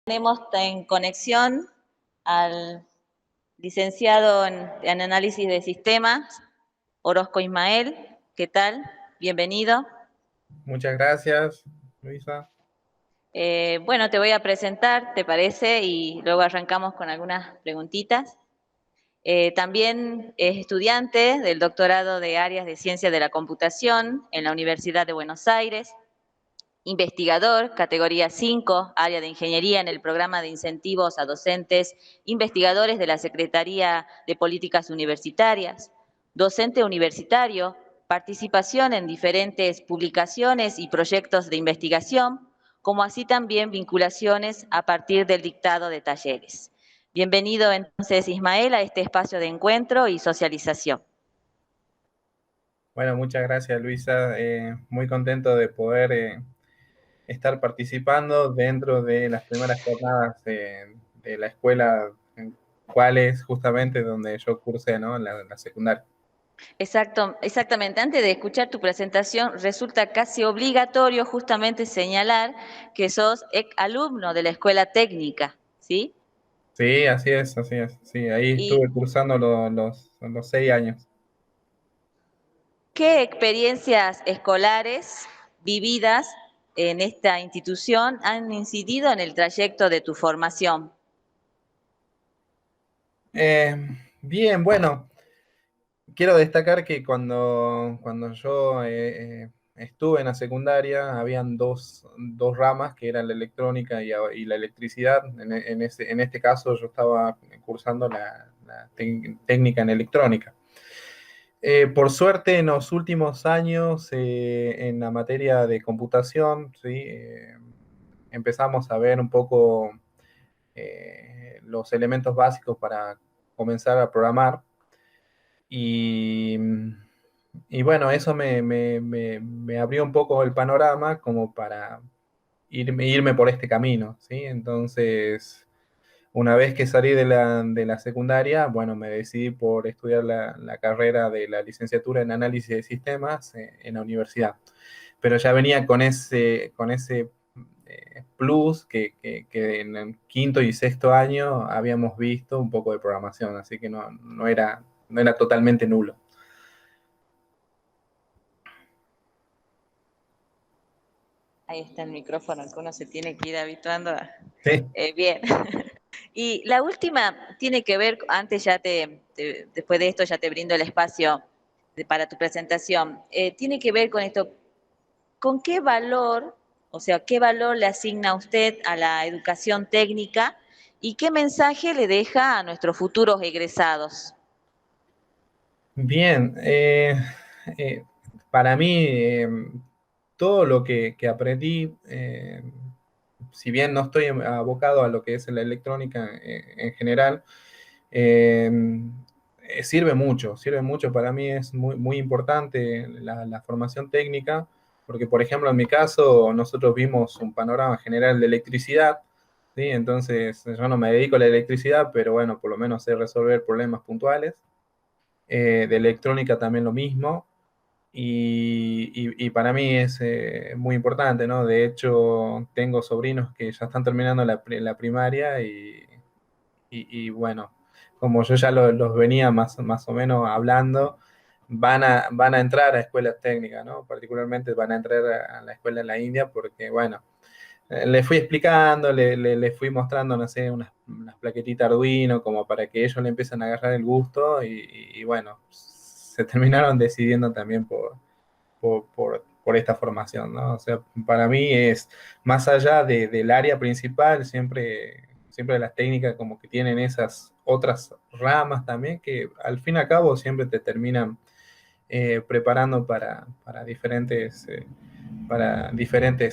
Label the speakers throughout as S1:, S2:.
S1: Tenemos en conexión al licenciado en análisis de sistemas, Orozco Ismael. ¿Qué tal? Bienvenido.
S2: Muchas gracias, Luisa.
S1: Bueno, te voy a presentar, ¿te parece? Y luego arrancamos con algunas preguntitas. También es estudiante del doctorado de áreas de ciencia de la computación en la Universidad de Buenos Aires. Investigador, categoría 5, área de ingeniería en el programa de incentivos a docentes investigadores de la Secretaría de Políticas Universitarias. Docente universitario, participación en diferentes publicaciones y proyectos de investigación, como así también vinculaciones a partir del dictado de talleres. Bienvenido entonces, Ismael, a este espacio de encuentro y socialización.
S2: Bueno, muchas gracias, Luisa. Muy contento de poder estar participando dentro de las primeras jornadas de la escuela, cuál es justamente donde yo cursé, ¿no? La secundaria.
S1: Exactamente. Antes de escuchar tu presentación, resulta casi obligatorio justamente señalar que sos alumno de la escuela técnica, ¿sí?
S2: Sí, así es, así es. Sí, ahí
S1: ¿Y
S2: estuve cursando los 6 años.
S1: qué experiencias escolares vividas en esta institución han incidido en el trayecto de tu formación?
S2: Eh, Bien, bueno. Quiero destacar que cuando yo estuve en la secundaria, habían dos ramas, que eran la electrónica y la electricidad. En este caso yo estaba cursando la técnica en electrónica. Por suerte, en los últimos años, en la materia de computación, ¿sí? Empezamos a ver un poco los elementos básicos para comenzar a programar. Y, y bueno, eso me abrió un poco el panorama como para irme por este camino, ¿sí? Entonces, una vez que salí de la secundaria, bueno, me decidí por estudiar la carrera de la licenciatura en análisis de sistemas en la universidad. Pero ya venía con ese plus que en el quinto y sexto año habíamos visto un poco de programación, así que no era totalmente nulo.
S1: Ahí está el micrófono, al que uno se tiene que ir habituando.
S2: Sí.
S1: Bien. Y la última tiene que ver, antes ya después de esto ya te brindo el espacio para tu presentación, tiene que ver con esto, ¿con qué valor, o sea, qué valor le asigna usted a la educación técnica y qué mensaje le deja a nuestros futuros egresados?
S2: Bien, eh, para mí todo lo que aprendí, si bien no estoy abocado a lo que es la electrónica en general, eh, sirve mucho. Para mí es muy, muy importante la formación técnica, porque por ejemplo en mi caso nosotros vimos un panorama general de electricidad, ¿sí? Entonces yo no me dedico a la electricidad, pero bueno, por lo menos sé resolver problemas puntuales. De electrónica también lo mismo. Y para mí es muy importante, ¿no? De hecho, tengo sobrinos que ya están terminando la primaria y bueno, como yo ya los venía más o menos hablando, van a entrar a escuelas técnicas, ¿no? Particularmente van a entrar a la escuela en la India porque, bueno, les fui explicando, les fui mostrando, no sé, unas plaquetitas Arduino como para que ellos le empiecen a agarrar el gusto y bueno, se terminaron decidiendo también por esta formación, ¿no? O sea, para mí es más allá del área principal, siempre las técnicas como que tienen esas otras ramas también que al fin y al cabo siempre te terminan preparando para diferentes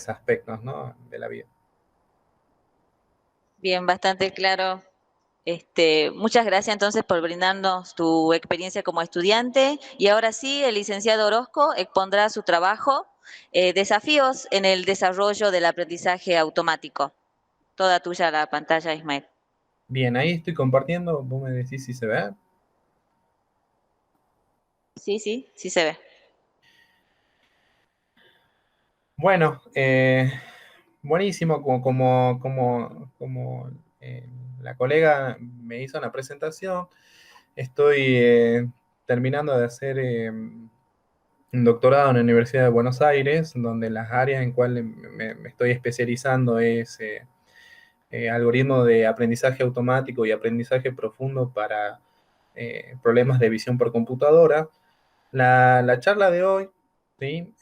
S2: aspectos, ¿no? De la vida.
S1: Bien, bastante claro. Muchas gracias entonces por brindarnos tu experiencia como estudiante. Y ahora sí, el licenciado Orozco expondrá su trabajo, desafíos en el desarrollo del aprendizaje automático. Toda tuya la pantalla, Ismael.
S2: Bien, ahí estoy compartiendo, vos me decís si se ve.
S1: Sí, sí, sí se ve.
S2: Bueno, buenísimo, como la colega me hizo una presentación, estoy terminando de hacer un doctorado en la Universidad de Buenos Aires, donde las áreas en cuales me estoy especializando es algoritmo de aprendizaje automático y aprendizaje profundo para problemas de visión por computadora. La charla de hoy, ¿sí?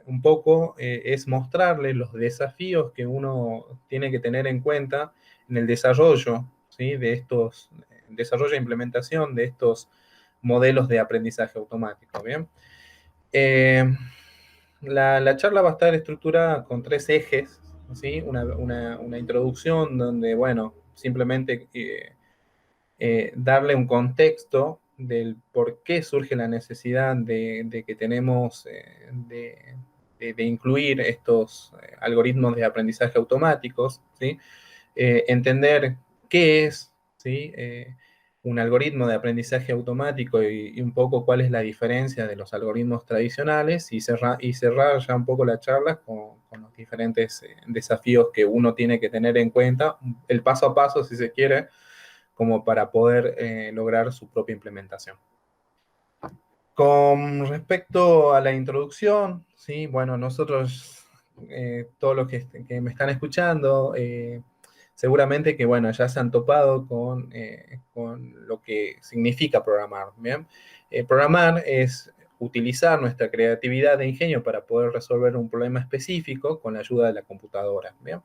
S2: Un poco es mostrarles los desafíos que uno tiene que tener en cuenta en el desarrollo, ¿sí? De estos, desarrollo e implementación de estos modelos de aprendizaje automático, ¿bien? Eh, la charla va a estar estructurada con tres ejes, ¿sí? Una introducción donde, bueno, simplemente darle un contexto del por qué surge la necesidad de que tenemos de incluir estos algoritmos de aprendizaje automáticos, ¿sí? Entender qué es, ¿sí? Un algoritmo de aprendizaje automático y un poco cuál es la diferencia de los algoritmos tradicionales y cerrar ya un poco la charla con los diferentes desafíos que uno tiene que tener en cuenta, el paso a paso, si se quiere, como para poder lograr su propia implementación. Con respecto a la introducción, sí, bueno, nosotros, todos los que me están escuchando, seguramente que, bueno, ya se han topado con lo que significa programar, ¿bien? Programar es utilizar nuestra creatividad de ingenio para poder resolver un problema específico con la ayuda de la computadora, ¿bien?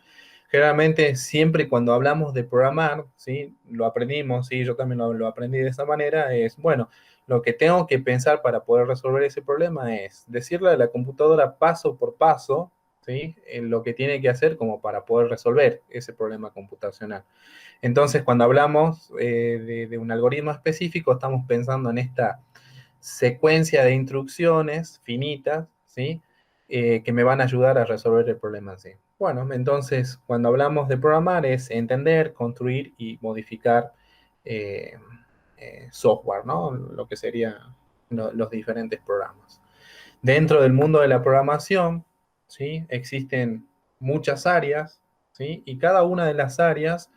S2: Generalmente, siempre cuando hablamos de programar, ¿sí? Lo aprendimos, ¿sí? Yo también lo aprendí de esa manera, es, bueno, lo que tengo que pensar para poder resolver ese problema es decirle a la computadora paso por paso, ¿sí? Lo que tiene que hacer como para poder resolver ese problema computacional. Entonces, cuando hablamos de un algoritmo específico, estamos pensando en esta secuencia de instrucciones finitas, ¿sí? Que me van a ayudar a resolver el problema en sí. Bueno, entonces, cuando hablamos de programar es entender, construir y modificar eh, software, ¿no? Lo que serían los diferentes programas. Dentro del mundo de la programación, ¿sí? Existen muchas áreas, ¿sí? Y cada una de las áreas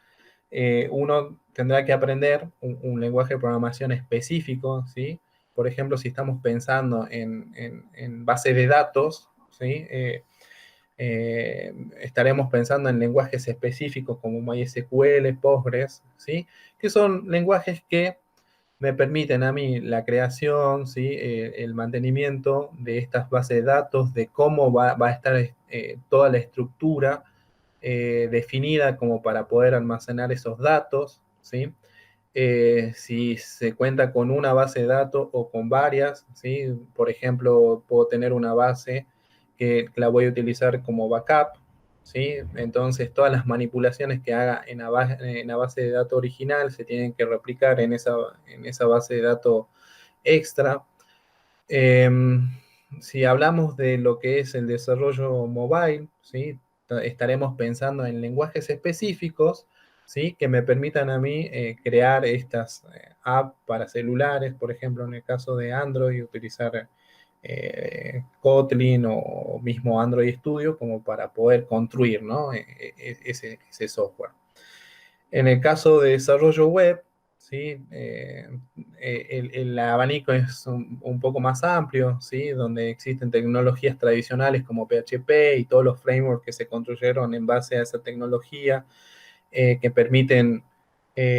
S2: uno tendrá que aprender un lenguaje de programación específico, ¿sí? Por ejemplo, si estamos pensando en base de datos, ¿sí? Estaremos pensando en lenguajes específicos como MySQL, Postgres, ¿sí? Que son lenguajes que me permiten a mí la creación, ¿sí? El mantenimiento de estas bases de datos, de cómo va a estar toda la estructura definida como para poder almacenar esos datos, ¿sí? Si se cuenta con una base de datos o con varias, ¿sí? Por ejemplo, puedo tener una base que la voy a utilizar como backup, ¿sí? Entonces, todas las manipulaciones que haga en la base de datos original se tienen que replicar en esa base de datos extra. Eh, si hablamos de lo que es el desarrollo mobile, ¿sí? Estaremos pensando en lenguajes específicos, ¿sí? Que me permitan a mí crear estas apps para celulares, por ejemplo, en el caso de Android, utilizar Kotlin o mismo Android Studio como para poder construir, ¿no? Ese software. En el caso de desarrollo web, ¿sí? El abanico es un poco más amplio, ¿sí? Donde existen tecnologías tradicionales como PHP y todos los frameworks que se construyeron en base a esa tecnología que permiten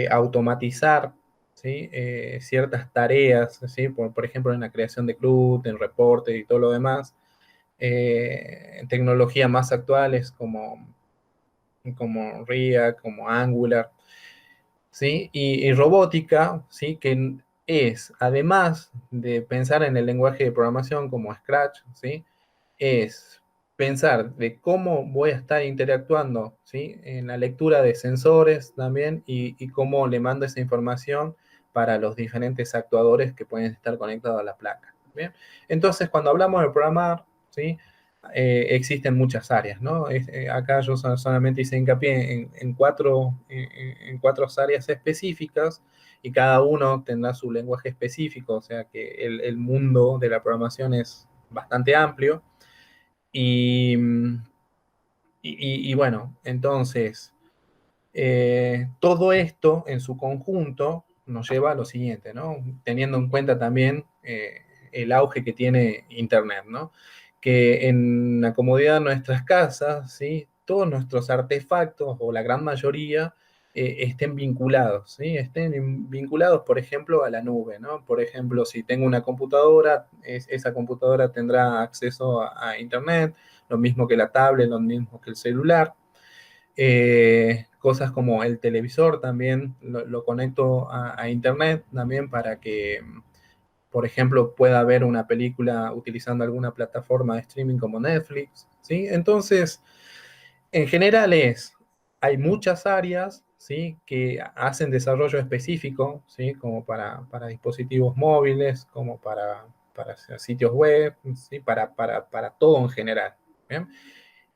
S2: automatizar, ¿sí? Ciertas tareas, ¿sí? Por ejemplo, en la creación de CRUD, en reportes y todo lo demás. Tecnologías más actuales como React, como Angular, ¿sí? Y robótica, ¿sí? Que es, además de pensar en el lenguaje de programación como Scratch, ¿sí? Es pensar de cómo voy a estar interactuando, ¿sí? En la lectura de sensores también y cómo le mando esa información para los diferentes actuadores que pueden estar conectados a la placa. ¿Bien? Entonces, cuando hablamos de programar, ¿sí? Existen muchas áreas, ¿no? Acá yo solamente hice hincapié en cuatro áreas específicas y cada uno tendrá su lenguaje específico, o sea que el mundo de la programación es bastante amplio y, Y bueno, entonces, todo esto en su conjunto nos lleva a lo siguiente, ¿no? Teniendo en cuenta también el auge que tiene Internet, ¿no? Que en la comodidad de nuestras casas, ¿sí? Todos nuestros artefactos, o la gran mayoría, estén vinculados, ¿sí? Estén vinculados, por ejemplo, a la nube, ¿no? Por ejemplo, si tengo una computadora, esa computadora tendrá acceso a Internet, lo mismo que la tablet, lo mismo que el celular. Cosas como el televisor también lo conecto a internet también para que, por ejemplo, pueda ver una película utilizando alguna plataforma de streaming como Netflix, ¿sí? Entonces, en general hay muchas áreas, ¿sí? Que hacen desarrollo específico, ¿sí? Como para dispositivos móviles, como para sitios web, ¿sí? Para todo en general, ¿bien?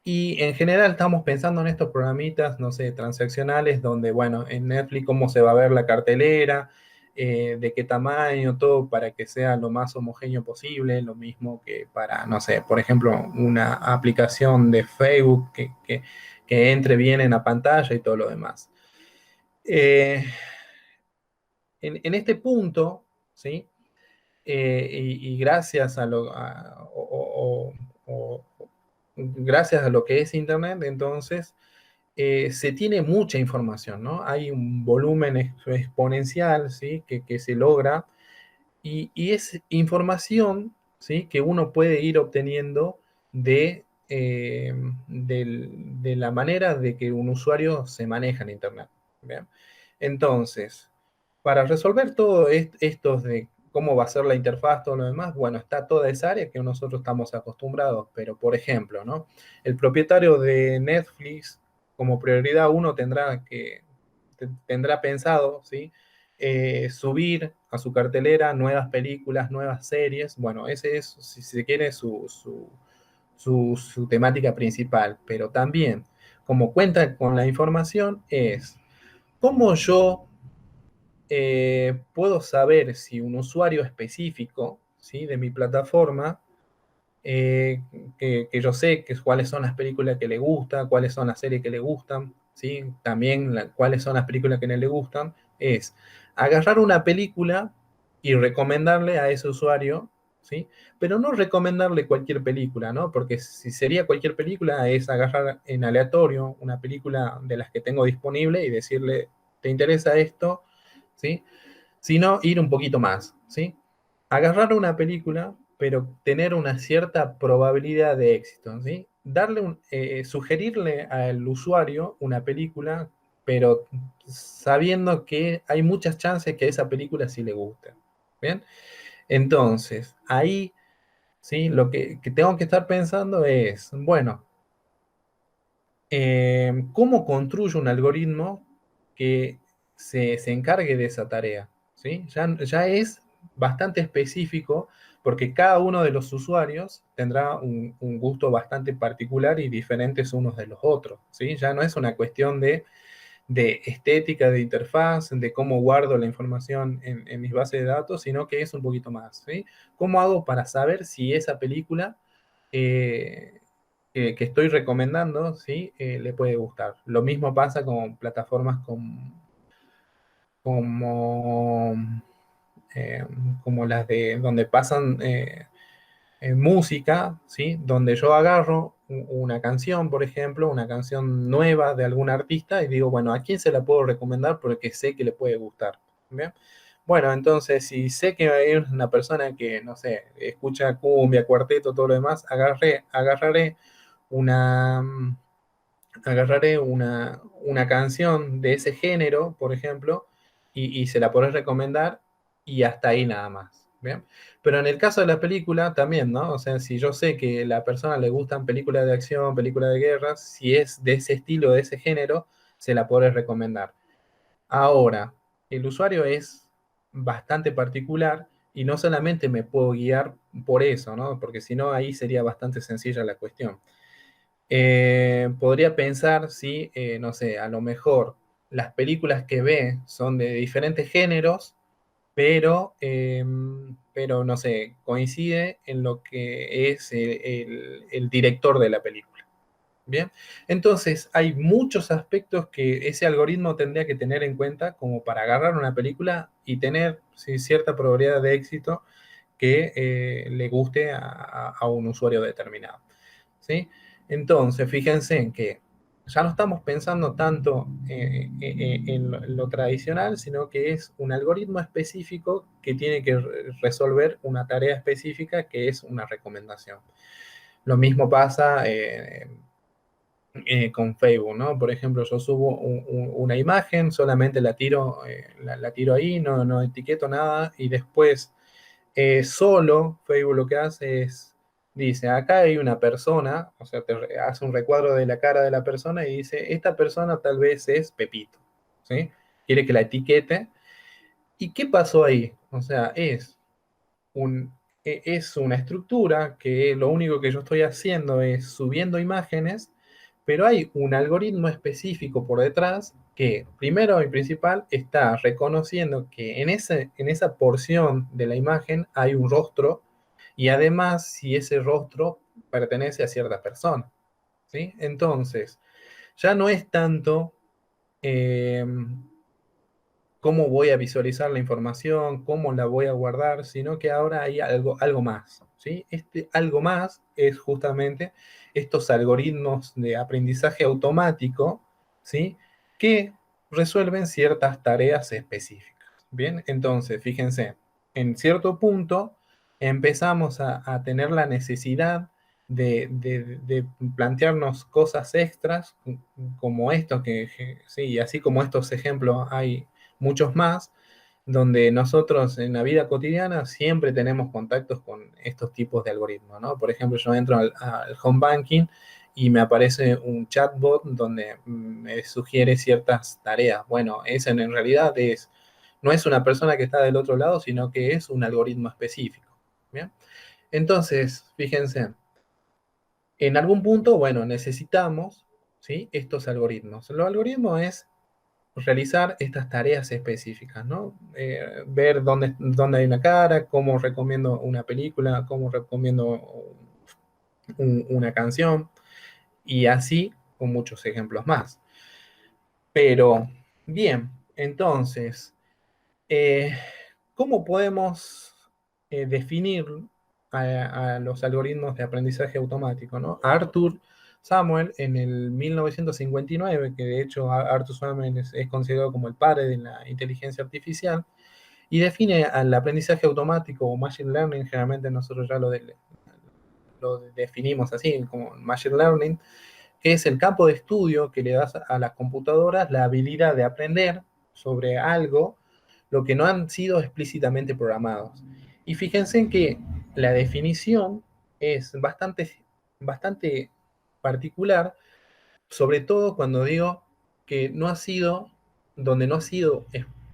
S2: Y en general estamos pensando en estos programitas, no sé, transaccionales, donde, bueno, en Netflix cómo se va a ver la cartelera, de qué tamaño, todo para que sea lo más homogéneo posible, lo mismo que para, no sé, por ejemplo, una aplicación de Facebook que entre bien en la pantalla y todo lo demás. Eh, en este punto, ¿sí? Y gracias a lo, a- o- gracias a lo que es Internet, entonces se tiene mucha información, ¿no? Hay un volumen exponencial, ¿sí? Que se logra y es información, ¿sí? Que uno puede ir obteniendo de la manera de que un usuario se maneja en Internet. ¿Bien? Entonces, para resolver todo esto de cómo va a ser la interfaz, todo lo demás, bueno, está toda esa área que nosotros estamos acostumbrados, pero por ejemplo, ¿no? El propietario de Netflix, como prioridad uno tendrá pensado, ¿sí? Subir a su cartelera nuevas películas, nuevas series. Bueno, ese es, si se quiere, su temática principal. Pero también, como cuenta con la información, es cómo yo puedo saber si un usuario específico, ¿sí? De mi plataforma, eh, que yo sé cuáles son las películas que le gustan, cuáles son las series que le gustan, ¿sí? También cuáles son las películas que no le gustan, es agarrar una película y recomendarle a ese usuario, ¿sí? Pero no recomendarle cualquier película, ¿no? Porque si sería cualquier película, es agarrar en aleatorio una película de las que tengo disponible y decirle, ¿te interesa esto? ¿Sí? Sino ir un poquito más, ¿sí? Agarrar una película, pero tener una cierta probabilidad de éxito, ¿sí? Sugerirle al usuario una película, pero sabiendo que hay muchas chances que esa película sí le guste, ¿bien? Entonces, ahí, ¿sí? Lo que tengo que estar pensando es, bueno, cómo construyo un algoritmo que se encargue de esa tarea, ¿sí? Ya es bastante específico porque cada uno de los usuarios tendrá un gusto bastante particular y diferentes unos de los otros, ¿sí? Ya no es una cuestión de estética, de interfaz, de cómo guardo la información en mis bases de datos, sino que es un poquito más, ¿sí? ¿Cómo hago para saber si esa película eh, que estoy recomendando, ¿sí? Le puede gustar? Lo mismo pasa con plataformas como, eh, como las de donde pasan música, ¿sí? Donde yo agarro una canción, por ejemplo, una canción nueva de algún artista y digo, bueno, ¿a quién se la puedo recomendar porque sé que le puede gustar? ¿Bien? Bueno, entonces, si sé que hay una persona que, no sé, escucha cumbia, cuarteto, todo lo demás, una, una canción de ese género, por ejemplo, y se la podés recomendar y hasta ahí nada más. ¿Bien? Pero en el caso de la película también, ¿no? O sea, si yo sé que a la persona le gustan películas de acción, películas de guerra, si es de ese estilo, de ese género, se la podré recomendar. Ahora, el usuario es bastante particular y no solamente me puedo guiar por eso, ¿no? Porque si no, ahí sería bastante sencilla la cuestión. Podría pensar si, no sé, a lo mejor las películas que ve son de diferentes géneros, pero no sé, coincide en lo que es el director de la película. Bien, entonces hay muchos aspectos que ese algoritmo tendría que tener en cuenta como para agarrar una película y tener sí, cierta probabilidad de éxito que le guste a un usuario determinado. ¿Sí? Entonces, fíjense en que ya no estamos pensando tanto en lo tradicional, sino que es un algoritmo específico que tiene que resolver una tarea específica que es una recomendación. Lo mismo pasa con Facebook, ¿no? Por ejemplo, yo subo una imagen, solamente la tiro, la tiro ahí, no etiqueto nada y después solo Facebook lo que hace es, dice, acá hay una persona, o sea, hace un recuadro de la cara de la persona y dice, esta persona tal vez es Pepito, ¿sí? Quiere que la etiquete. ¿Y qué pasó ahí? O sea, un, es una estructura que lo único que yo estoy haciendo es subiendo imágenes, pero hay un algoritmo específico por detrás que, primero y principal, está reconociendo que en esa porción de la imagen hay un rostro y además si ese rostro pertenece a cierta persona, ¿sí? Entonces, ya no es tanto eh, cómo voy a visualizar la información, cómo la voy a guardar, sino que ahora hay algo más, ¿sí? Este algo más es justamente estos algoritmos de aprendizaje automático, ¿sí? Que resuelven ciertas tareas específicas. Bien, entonces, fíjense, en cierto punto empezamos a tener la necesidad de plantearnos cosas extras como esto, sí, así como estos ejemplos hay muchos más, donde nosotros en la vida cotidiana siempre tenemos contactos con estos tipos de algoritmos, ¿no? Por ejemplo, yo entro al home banking y me aparece un chatbot donde me sugiere ciertas tareas. Bueno, esa en realidad no es una persona que está del otro lado, sino que es un algoritmo específico. ¿Bien? Entonces, fíjense, en algún punto, bueno, necesitamos, ¿sí? Estos algoritmos. Los algoritmos es realizar estas tareas específicas, ¿no? Ver dónde hay una cara, cómo recomiendo una película, cómo recomiendo una canción, y así con muchos ejemplos más. Pero, bien, entonces, eh, ¿cómo podemos definir a los algoritmos de aprendizaje automático, ¿no? Arthur Samuel en el 1959, que de hecho Arthur Samuel es considerado como el padre de la inteligencia artificial, y define al aprendizaje automático o machine learning, generalmente nosotros ya lo definimos así, como machine learning, que es el campo de estudio que le das a las computadoras la habilidad de aprender sobre algo, lo que no han sido explícitamente programados. Y fíjense en que la definición es bastante particular, sobre todo cuando digo que no ha sido, donde no ha sido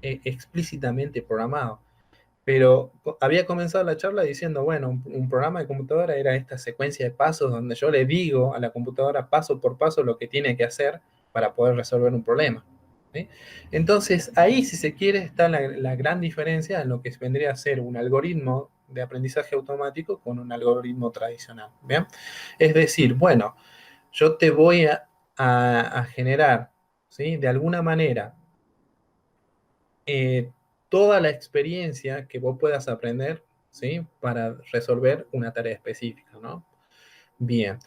S2: explícitamente programado. Pero había comenzado la charla diciendo, bueno, un programa de computadora era esta secuencia de pasos donde yo le digo a la computadora paso por paso lo que tiene que hacer para poder resolver un problema. ¿Sí? Entonces, ahí, si se quiere, está la gran diferencia en lo que vendría a ser un algoritmo de aprendizaje automático con un algoritmo tradicional. ¿Bien? Es decir, bueno, yo te voy a generar, ¿sí? De alguna manera, eh, toda la experiencia que vos puedas aprender, ¿sí? Para resolver una tarea específica, ¿no? Bien,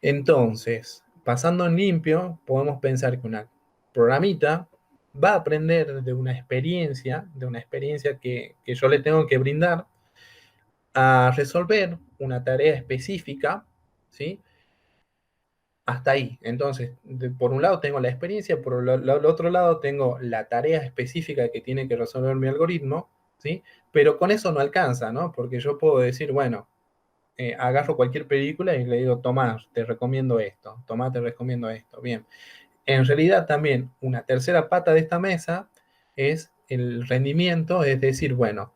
S2: entonces, pasando en limpio, podemos pensar que una programita va a aprender de una experiencia que yo le tengo que brindar a resolver una tarea específica, ¿sí? Hasta ahí. Entonces, por un lado tengo la experiencia, por el otro lado tengo la tarea específica que tiene que resolver mi algoritmo, ¿sí? Pero con eso no alcanza, ¿no? Porque yo puedo decir, bueno, agarro cualquier película y le digo, Tomás, te recomiendo esto, Tomás, te recomiendo esto. Bien. En realidad también una tercera pata de esta mesa es el rendimiento, es decir, bueno,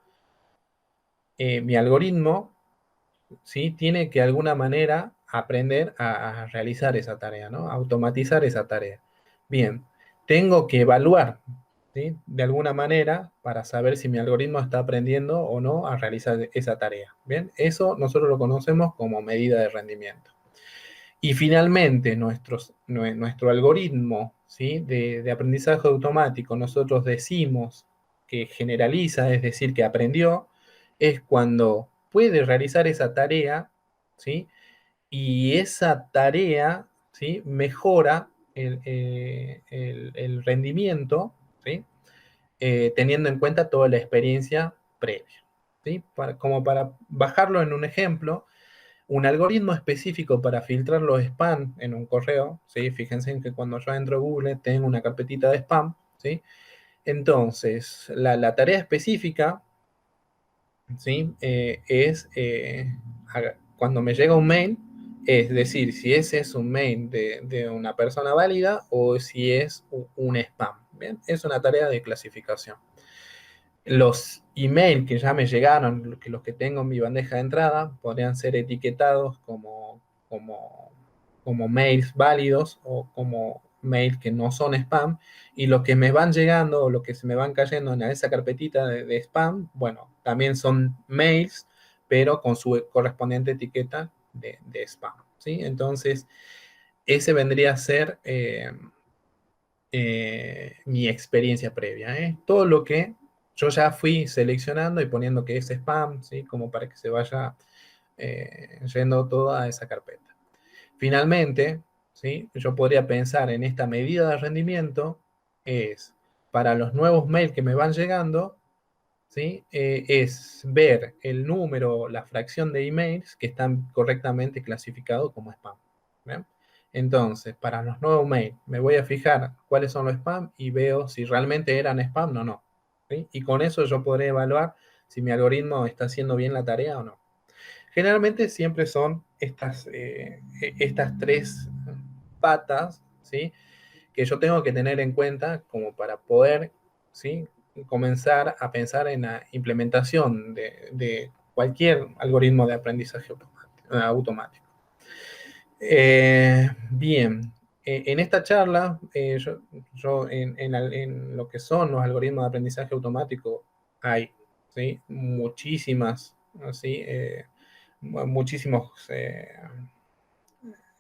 S2: mi algoritmo, ¿sí? Tiene que de alguna manera aprender a realizar esa tarea, ¿no? Automatizar esa tarea. Bien, tengo que evaluar, ¿sí? De alguna manera para saber si mi algoritmo está aprendiendo o no a realizar esa tarea. Bien, eso nosotros lo conocemos como medida de rendimiento. Y finalmente, nuestro algoritmo, ¿sí? de aprendizaje automático, nosotros decimos que generaliza, es decir, que aprendió, es cuando puede realizar esa tarea, ¿sí? Y esa tarea, ¿sí? Mejora el rendimiento, ¿sí? Teniendo en cuenta toda la experiencia previa, ¿sí? Como para bajarlo en un ejemplo, un algoritmo específico para filtrar los spam en un correo, ¿sí? Fíjense en que cuando yo entro a Google tengo una carpetita de spam, ¿sí? Entonces, la tarea específica, ¿sí? Cuando me llega un mail, es decir, si ese es un mail de una persona válida o si es un spam, ¿bien? Es una tarea de clasificación. Los emails que ya me llegaron, que los que tengo en mi bandeja de entrada, podrían ser etiquetados como, como mails válidos o como mails que no son spam. Y los que me van llegando o los que se me van cayendo en esa carpetita de spam, bueno, también son mails, pero con su correspondiente etiqueta de spam, ¿sí? Entonces, ese vendría a ser mi experiencia previa, ¿eh? Todo lo que yo ya fui seleccionando y poniendo que es spam, ¿sí? Como para que se vaya yendo toda esa carpeta. Finalmente, ¿sí? Yo podría pensar en esta medida de rendimiento es para los nuevos mails que me van llegando, ¿sí? Es ver el número, la fracción de emails que están correctamente clasificados como spam. ¿Bien? Entonces, para los nuevos mails, me voy a fijar cuáles son los spam y veo si realmente eran spam o no. ¿Sí? Y con eso yo podré evaluar si mi algoritmo está haciendo bien la tarea o no. Generalmente siempre son estas tres patas, ¿sí? Que yo tengo que tener en cuenta como para poder, ¿sí? Comenzar a pensar en la implementación de cualquier algoritmo de aprendizaje automático. Bien, en esta charla, yo en lo que son los algoritmos de aprendizaje automático hay, ¿sí? Muchísimas, ¿sí? Muchísimos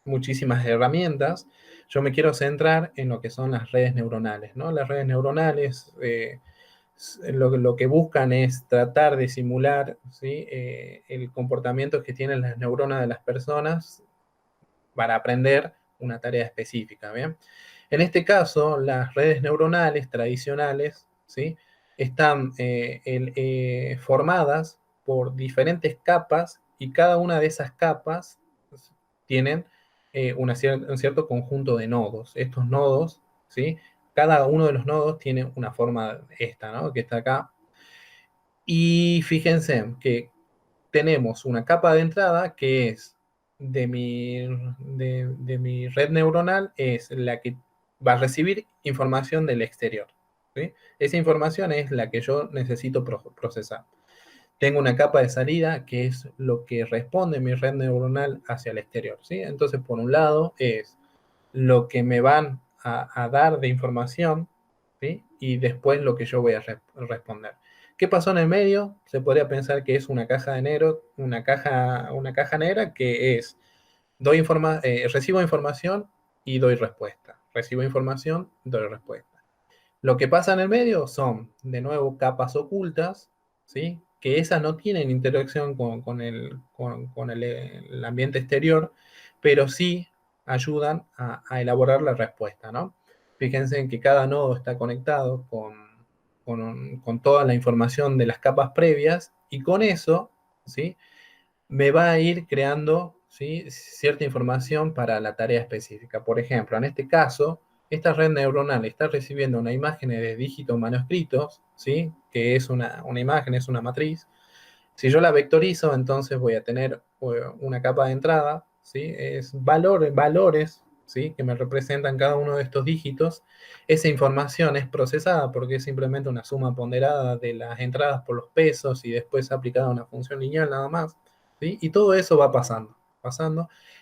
S2: muchísimas herramientas. Yo me quiero centrar en lo que son las redes neuronales, ¿no? Las redes neuronales lo que buscan es tratar de simular, ¿sí? El comportamiento que tienen las neuronas de las personas para aprender una tarea específica, ¿bien? En este caso, las redes neuronales tradicionales, ¿sí? Están formadas por diferentes capas y cada una de esas capas tienen un cierto conjunto de nodos. Estos nodos, ¿sí? Cada uno de los nodos tiene una forma esta, ¿no? Que está acá. Y fíjense que tenemos una capa de entrada que es de mi red neuronal, es la que va a recibir información del exterior, ¿sí? Esa información es la que yo necesito procesar. Tengo una capa de salida que es lo que responde mi red neuronal hacia el exterior, ¿sí? Entonces, por un lado, es lo que me van a dar de información, ¿sí? Y después lo que yo voy a responder. ¿Qué pasó en el medio? Se podría pensar que es una caja de negro, una caja negra que es, recibo información y doy respuesta. Recibo información, doy respuesta. Lo que pasa en el medio son, de nuevo, capas ocultas, ¿sí? Que esas no tienen interacción con el ambiente exterior, pero sí ayudan a elaborar la respuesta, ¿no? Fíjense en que cada nodo está conectado con toda la información de las capas previas y con eso, ¿sí? Me va a ir creando, ¿sí? Cierta información para la tarea específica. Por ejemplo, en este caso, esta red neuronal está recibiendo una imagen de dígitos manuscritos, ¿sí? Que es una imagen, es una matriz. Si yo la vectorizo, entonces voy a tener una capa de entrada, ¿sí? Es valores, ¿sí? Que me representan cada uno de estos dígitos. Esa información es procesada porque es simplemente una suma ponderada de las entradas por los pesos y después aplicada a una función lineal nada más, ¿sí? Y todo eso va pasando.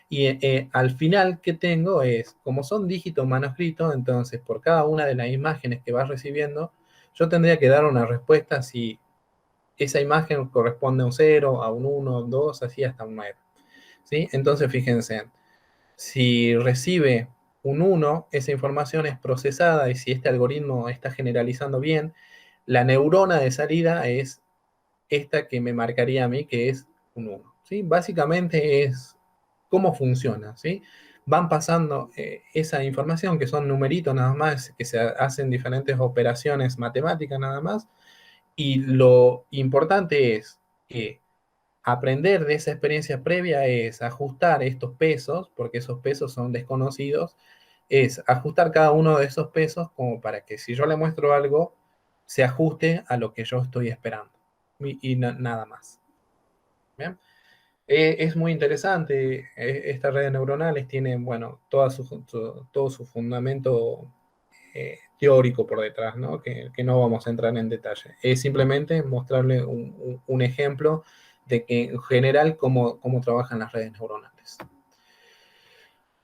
S2: Y al final que tengo es, como son dígitos manuscritos, entonces por cada una de las imágenes que vas recibiendo, yo tendría que dar una respuesta si esa imagen corresponde a un 0, a un 1, 2, así hasta un 9. ¿Sí? Entonces, fíjense, Si recibe un 1, esa información es procesada y si este algoritmo está generalizando bien, la neurona de salida es esta que me marcaría a mí que es un 1. ¿Sí? Básicamente es cómo funciona. ¿Sí? Van pasando esa información, que son numeritos nada más, que se hacen diferentes operaciones matemáticas nada más, y lo importante es que aprender de esa experiencia previa es ajustar estos pesos, porque esos pesos son desconocidos, es ajustar cada uno de esos pesos como para que si yo le muestro algo, se ajuste a lo que yo estoy esperando. Y nada más. ¿Bien? Es muy interesante. Estas redes neuronales tienen, bueno, todo su fundamento teórico por detrás, ¿no? Que no vamos a entrar en detalle. Es simplemente mostrarle un ejemplo de que en general cómo trabajan las redes neuronales.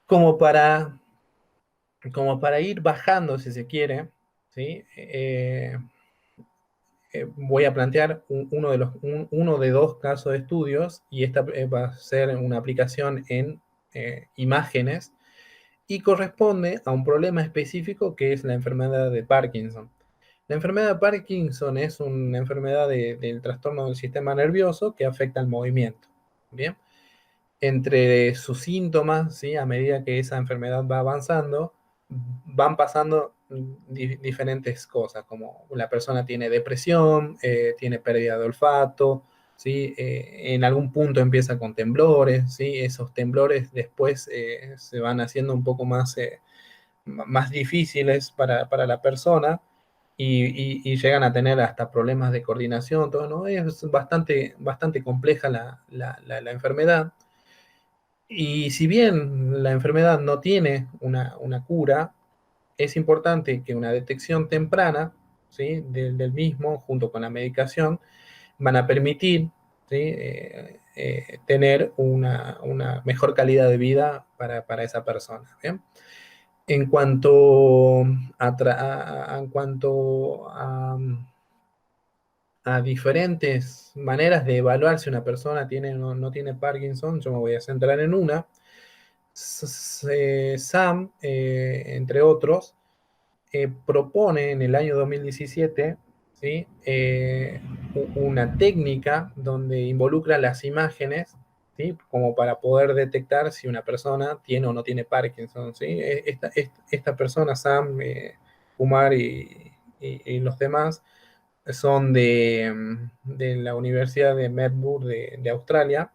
S2: Como para, como para ir bajando, si se quiere, ¿sí? Voy a plantear uno de dos casos de estudios y esta va a ser una aplicación en imágenes y corresponde a un problema específico que es la enfermedad de Parkinson. La enfermedad de Parkinson es una enfermedad del trastorno del sistema nervioso que afecta al movimiento. Bien, entre sus síntomas, ¿sí? A medida que esa enfermedad va avanzando, van pasando diferentes cosas, como la persona tiene depresión, tiene pérdida de olfato, ¿sí? En algún punto empieza con temblores, ¿sí? Esos temblores después se van haciendo un poco más difíciles para la persona y llegan a tener hasta problemas de coordinación, todo, ¿no? Es bastante compleja la enfermedad. Y si bien la enfermedad no tiene una cura, es importante que una detección temprana, ¿sí? Del mismo, junto con la medicación, van a permitir, ¿sí? Tener una mejor calidad de vida para esa persona. ¿Bien? En cuanto en cuanto a diferentes maneras de evaluar si una persona tiene o no tiene Parkinson, yo me voy a centrar en una. Sam, entre otros, propone en el año 2017, ¿sí? Una técnica donde involucra las imágenes, ¿sí? Como para poder detectar si una persona tiene o no tiene Parkinson. ¿Sí? Esta persona, Sam, Kumar y los demás, son de la Universidad de Melbourne de Australia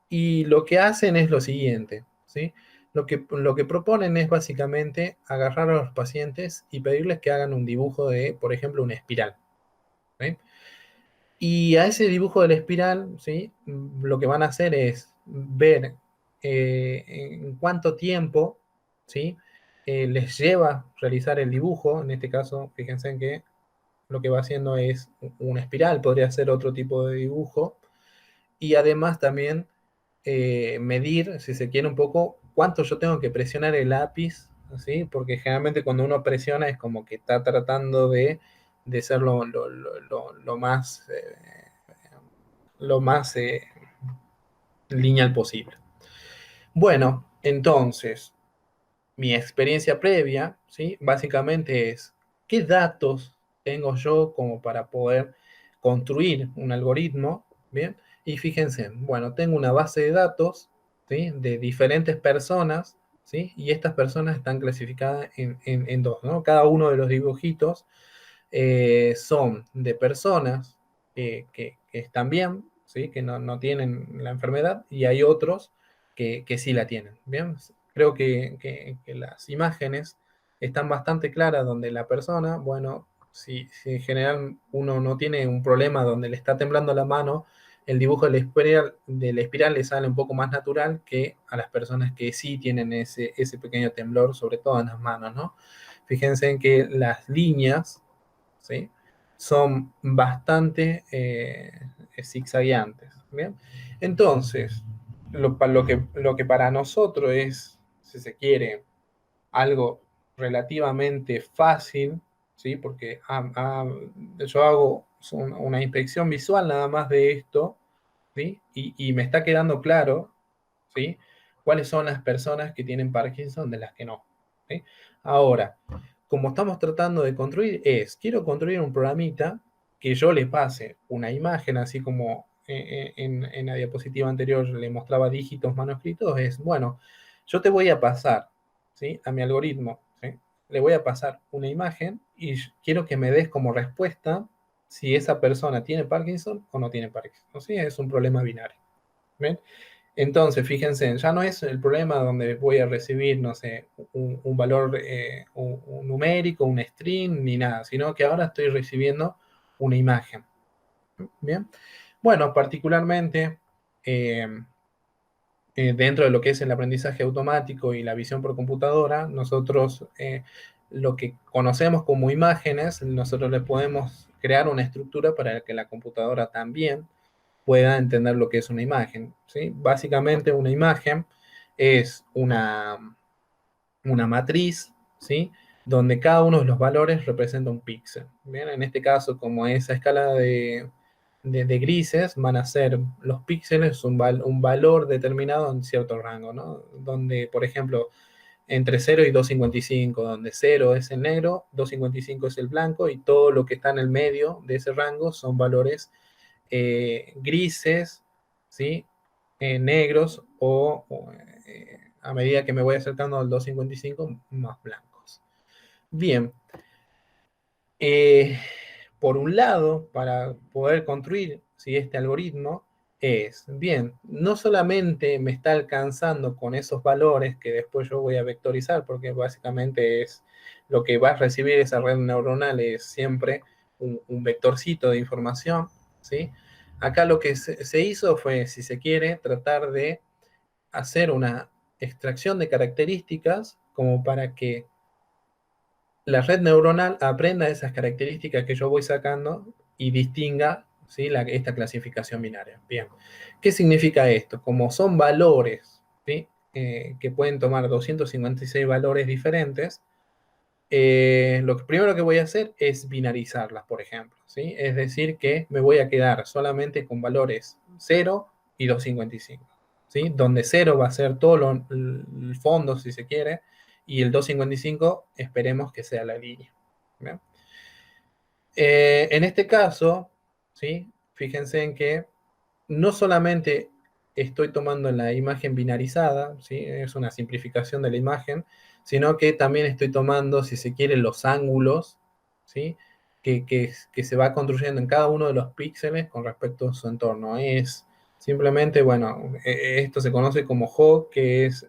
S2: y lo que hacen es lo siguiente, ¿sí? Lo que proponen es básicamente agarrar a los pacientes y pedirles que hagan un dibujo de, por ejemplo, una espiral, ¿sí? Y a ese dibujo de la espiral, ¿sí? Lo que van a hacer es ver en cuánto tiempo, ¿sí? Les lleva realizar el dibujo. En este caso, fíjense en que lo que va haciendo es una espiral, podría ser otro tipo de dibujo. Y además también medir, si se quiere, un poco cuánto yo tengo que presionar el lápiz, ¿sí? Porque generalmente cuando uno presiona es como que está tratando de ser lo más lineal posible. Bueno, entonces, mi experiencia previa, ¿sí? Básicamente es qué datos tengo yo como para poder construir un algoritmo, ¿bien? Y fíjense, bueno, tengo una base de datos, ¿sí? De diferentes personas, ¿sí? Y estas personas están clasificadas en dos, ¿no? Cada uno de los dibujitos son de personas que están bien, ¿sí? Que no tienen la enfermedad, y hay otros que sí la tienen, ¿bien? Creo que las imágenes están bastante claras donde la persona, bueno, si en general uno no tiene un problema donde le está temblando la mano, el dibujo de la espiral le sale un poco más natural que a las personas que sí tienen ese pequeño temblor, sobre todo en las manos, ¿no? Fíjense en que las líneas, ¿sí? Son bastante zigzagueantes. ¿Bien? Entonces, lo que para nosotros es, si se quiere, algo relativamente fácil, ¿sí? Porque yo hago una inspección visual nada más de esto, ¿sí? Y me está quedando claro, ¿sí? cuáles son las personas que tienen Parkinson de las que no. ¿Sí? Ahora, como estamos tratando de construir, quiero construir un programita que yo le pase una imagen, así como en la diapositiva anterior le mostraba dígitos manuscritos, bueno, yo te voy a pasar, ¿sí? A mi algoritmo, ¿sí? Le voy a pasar una imagen y quiero que me des como respuesta si esa persona tiene Parkinson o no tiene Parkinson, ¿sí? Es un problema binario. ¿Ven? Entonces, fíjense, ya no es el problema donde voy a recibir, no sé, un valor un numérico, un string, ni nada, sino que ahora estoy recibiendo una imagen. Bien. Bueno, particularmente eh, dentro de lo que es el aprendizaje automático y la visión por computadora, nosotros lo que conocemos como imágenes, nosotros le podemos crear una estructura para que la computadora también pueda entender lo que es una imagen. ¿Sí? Básicamente una imagen es una matriz, ¿sí? Donde cada uno de los valores representa un píxel. Bien, en este caso, como esa escala de grises, van a ser los píxeles un valor determinado en cierto rango, ¿no? Donde, por ejemplo, entre 0 y 255, donde 0 es el negro, 255 es el blanco, y todo lo que está en el medio de ese rango son valores grises, ¿sí? Negros a medida que me voy acercando al 255, más blancos. Bien, eh, por un lado, para poder construir este algoritmo, bien, no solamente me está alcanzando con esos valores que después yo voy a vectorizar, porque básicamente es lo que va a recibir esa red neuronal es siempre un vectorcito de información, ¿sí? Acá lo que se hizo fue, si se quiere, tratar de hacer una extracción de características como para que la red neuronal aprenda esas características que yo voy sacando y distinga, ¿sí? Esta clasificación binaria. Bien, ¿qué significa esto? Como son valores, ¿sí? Que pueden tomar 256 valores diferentes, lo primero que voy a hacer es binarizarlas, por ejemplo, ¿sí? Es decir, que me voy a quedar solamente con valores 0 y 255, ¿sí? Donde 0 va a ser todo el fondo, si se quiere, y el 255 esperemos que sea la línea. En este caso, ¿sí? Fíjense en que no solamente estoy tomando la imagen binarizada, ¿sí? Es una simplificación de la imagen, sino que también estoy tomando, si se quiere, los ángulos, ¿sí? Que se va construyendo en cada uno de los píxeles con respecto a su entorno. Es simplemente, bueno, esto se conoce como HOG, que es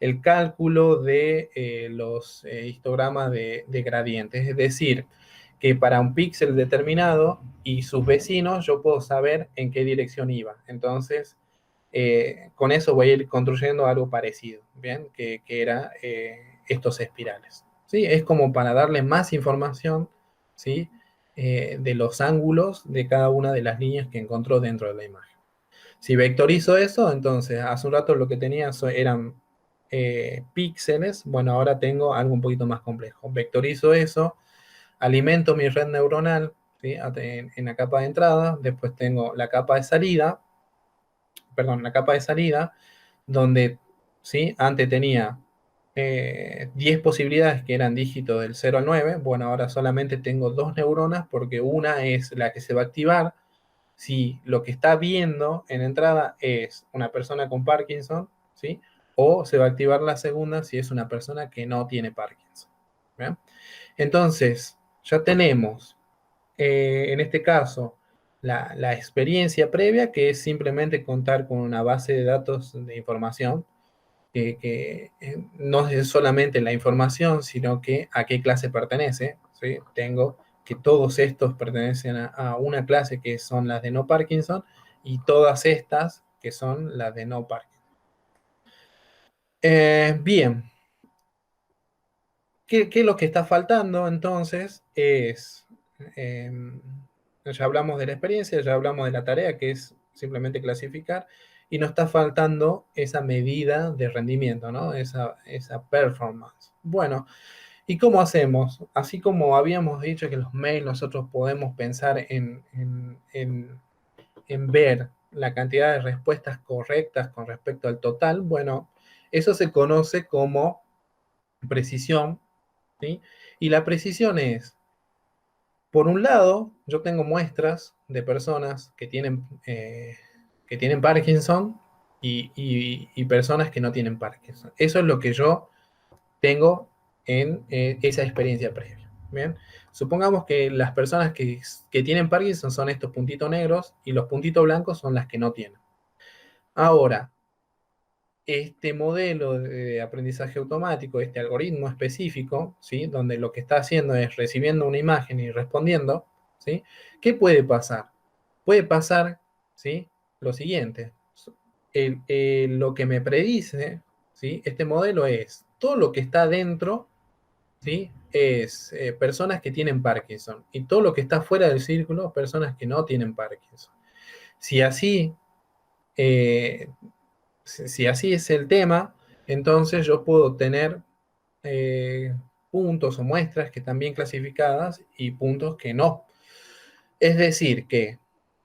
S2: el cálculo de los histogramas de gradientes, es decir, que para un píxel determinado y sus vecinos yo puedo saber en qué dirección iba. Entonces, con eso voy a ir construyendo algo parecido, ¿bien? Que era estos espirales. ¿Sí? Es como para darle más información, ¿sí? De los ángulos de cada una de las líneas que encontró dentro de la imagen. Si vectorizo eso, entonces hace un rato lo que tenía eran píxeles, bueno, ahora tengo algo un poquito más complejo. Vectorizo eso, alimento mi red neuronal, ¿sí? En la capa de entrada, después tengo la capa de salida, perdón, la capa de salida, donde, ¿sí? Antes tenía 10 posibilidades que eran dígitos del 0 al 9, bueno, ahora solamente tengo dos neuronas porque una es la que se va a activar si lo que está viendo en entrada es una persona con Parkinson, ¿sí? O se va a activar la segunda si es una persona que no tiene Parkinson. ¿Bien? Entonces, ya tenemos, en este caso, la experiencia previa, que es simplemente contar con una base de datos de información, que no es solamente la información, sino que a qué clase pertenece. ¿Sí? Tengo que todos estos pertenecen a una clase que son las de no Parkinson y todas estas que son las de no Parkinson. Bien, ¿qué es lo que está faltando entonces? Ya hablamos de la experiencia, ya hablamos de la tarea, que es simplemente clasificar, y nos está faltando esa medida de rendimiento, ¿no? Esa performance. Bueno, ¿y cómo hacemos? Así como habíamos dicho que los mails nosotros podemos pensar en ver la cantidad de respuestas correctas con respecto al total, bueno, eso se conoce como precisión, ¿sí? Y la precisión es, por un lado, yo tengo muestras de personas que tienen Parkinson y personas que no tienen Parkinson. Eso es lo que yo tengo en esa experiencia previa. Bien, supongamos que las personas que tienen Parkinson son estos puntitos negros y los puntitos blancos son las que no tienen. Ahora, este modelo de aprendizaje automático, este algoritmo específico, ¿sí? Donde lo que está haciendo es recibiendo una imagen y respondiendo, ¿sí? ¿Qué puede pasar? Puede pasar, ¿sí? Lo siguiente, lo que me predice, ¿sí? Este modelo es todo lo que está dentro, ¿sí? Es personas que tienen Parkinson y todo lo que está fuera del círculo, personas que no tienen Parkinson. Si así eh, si así es el tema, entonces yo puedo tener eh, puntos o muestras que están bien clasificadas y puntos que no. Es decir, que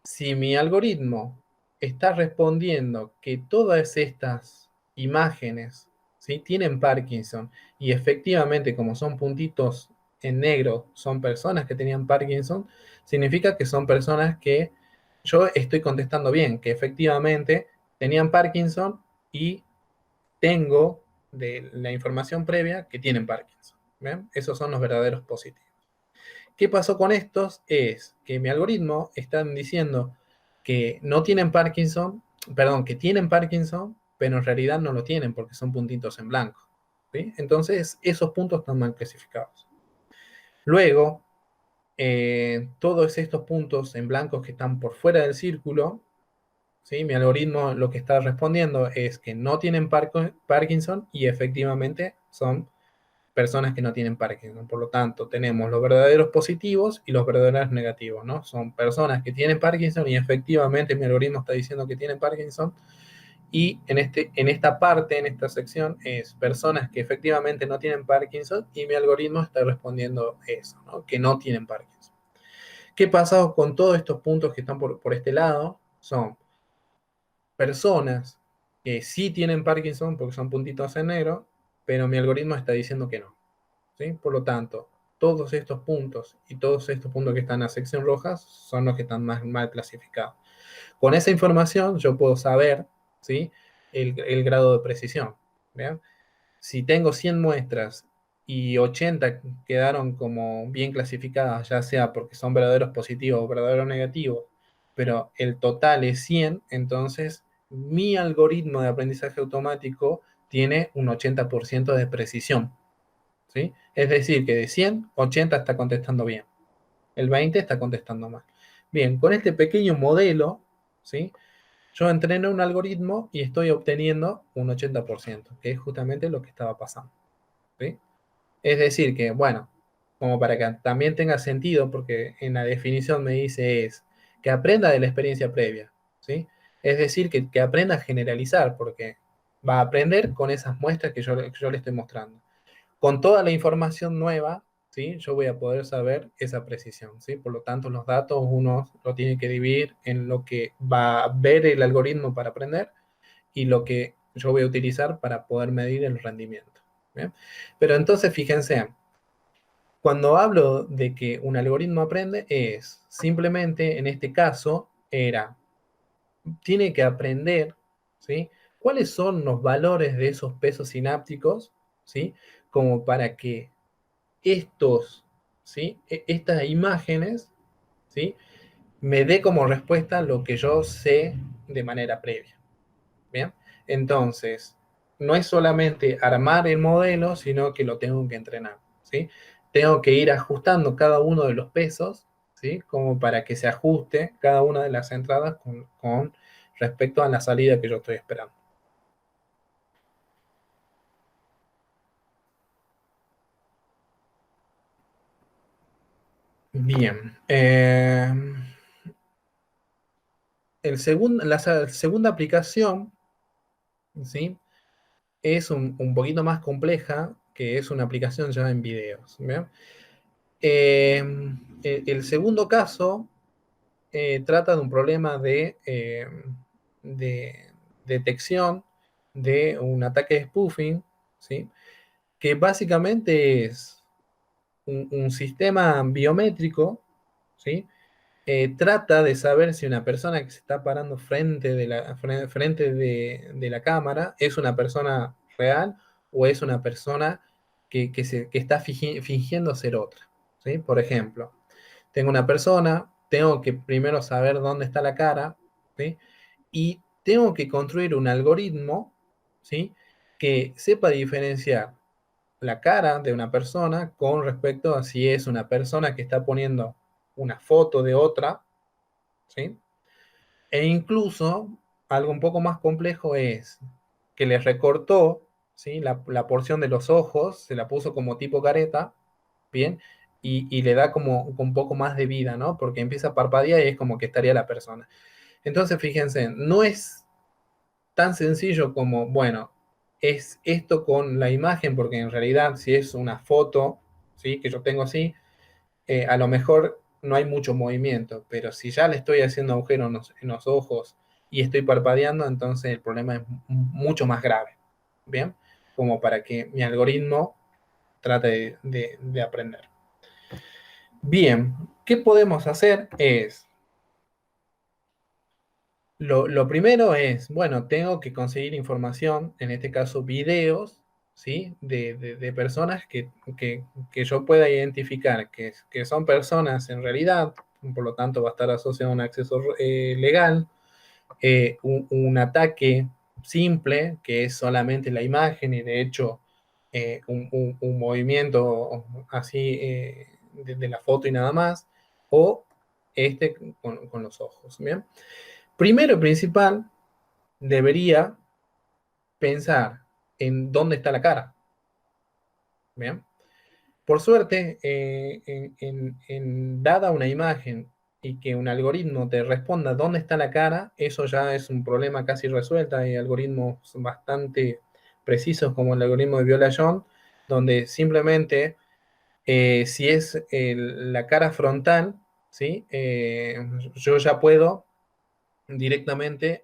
S2: si mi algoritmo está respondiendo que todas estas imágenes, ¿sí? tienen Parkinson y efectivamente como son puntitos en negro son personas que tenían Parkinson, significa que son personas que yo estoy contestando bien, que efectivamente tenían Parkinson y tengo de la información previa que tienen Parkinson. ¿Ven? Esos son los verdaderos positivos. ¿Qué pasó con estos? Es que mi algoritmo están diciendo que no tienen Parkinson, perdón, que tienen Parkinson, pero en realidad no lo tienen porque son puntitos en blanco. ¿Sí? Entonces, esos puntos están mal clasificados. Luego, todos estos puntos en blancos que están por fuera del círculo, ¿sí? Mi algoritmo lo que está respondiendo es que no tienen Parkinson y efectivamente son personas que no tienen Parkinson. Por lo tanto, tenemos los verdaderos positivos y los verdaderos negativos, ¿no? Son personas que tienen Parkinson y efectivamente mi algoritmo está diciendo que tienen Parkinson. Y en esta parte, en esta sección, es personas que efectivamente no tienen Parkinson y mi algoritmo está respondiendo eso, ¿no? Que no tienen Parkinson. ¿Qué pasa con todos estos puntos que están por este lado? Son personas que sí tienen Parkinson porque son puntitos en negro, pero mi algoritmo está diciendo que no. ¿Sí? Por lo tanto, todos estos puntos y todos estos puntos que están en la sección roja son los que están más mal clasificados. Con esa información yo puedo saber, ¿sí? el grado de precisión. ¿Bien? Si tengo 100 muestras y 80 quedaron como bien clasificadas, ya sea porque son verdaderos positivos o verdaderos negativos, pero el total es 100, entonces mi algoritmo de aprendizaje automático tiene un 80% de precisión. ¿Sí? Es decir, que de 100, 80 está contestando bien. El 20 está contestando mal. Bien, con este pequeño modelo, ¿sí? Yo entreno un algoritmo y estoy obteniendo un 80%, que es justamente lo que estaba pasando. ¿Sí? Es decir, que, bueno, como para que también tenga sentido, porque en la definición me dice es que aprenda de la experiencia previa. ¿Sí? Es decir, que aprenda a generalizar, porque va a aprender con esas muestras que yo le estoy mostrando. Con toda la información nueva, ¿sí? Yo voy a poder saber esa precisión, ¿sí? Por lo tanto, los datos uno lo tiene que dividir en lo que va a ver el algoritmo para aprender y lo que yo voy a utilizar para poder medir el rendimiento. ¿Bien? Pero entonces, fíjense, cuando hablo de que un algoritmo aprende, es simplemente, en este caso, tiene que aprender, ¿sí? ¿Cuáles son los valores de esos pesos sinápticos, ¿sí? Como para que estos, ¿sí? Estas imágenes, ¿sí? Me dé como respuesta lo que yo sé de manera previa. ¿Bien? Entonces, no es solamente armar el modelo, sino que lo tengo que entrenar, ¿sí? Tengo que ir ajustando cada uno de los pesos, ¿sí? Como para que se ajuste cada una de las entradas con respecto a la salida que yo estoy esperando. Bien. La segunda aplicación, ¿sí? Es un poquito más compleja, que es una aplicación ya en videos. ¿Bien? El segundo caso trata de un problema de detección de un ataque de spoofing, ¿sí? Que básicamente es un sistema biométrico, ¿sí? Trata de saber si una persona que se está parando frente de la cámara es una persona real o es una persona que está fingiendo ser otra, ¿sí? Por ejemplo, tengo una persona, tengo que primero saber dónde está la cara, ¿sí? Y tengo que construir un algoritmo, ¿sí? Que sepa diferenciar la cara de una persona con respecto a si es una persona que está poniendo una foto de otra, ¿sí? E incluso algo un poco más complejo es que le recortó, ¿sí? La porción de los ojos, se la puso como tipo careta, ¿bien? Y le da como un poco más de vida, ¿no? Porque empieza a parpadear y es como que estaría la persona. Entonces, fíjense, no es tan sencillo como, bueno, es esto con la imagen, porque en realidad si es una foto, ¿sí? Que yo tengo así, a lo mejor no hay mucho movimiento, pero si ya le estoy haciendo agujeros en los ojos y estoy parpadeando, entonces el problema es mucho más grave, ¿bien? Como para que mi algoritmo trate de aprender. Bien, ¿qué podemos hacer? Lo primero es, bueno, tengo que conseguir información, en este caso videos, ¿sí? De personas que yo pueda identificar que son personas en realidad, por lo tanto va a estar asociado a un acceso legal, un ataque simple, que es solamente la imagen y de hecho un movimiento así de la foto y nada más, o este con los ojos, ¿bien? Primero y principal, debería pensar en dónde está la cara. ¿Bien? Por suerte, dada una imagen y que un algoritmo te responda dónde está la cara, eso ya es un problema casi resuelto. Hay algoritmos bastante precisos como el algoritmo de violación, donde simplemente si es la cara frontal, ¿sí? Yo ya puedo directamente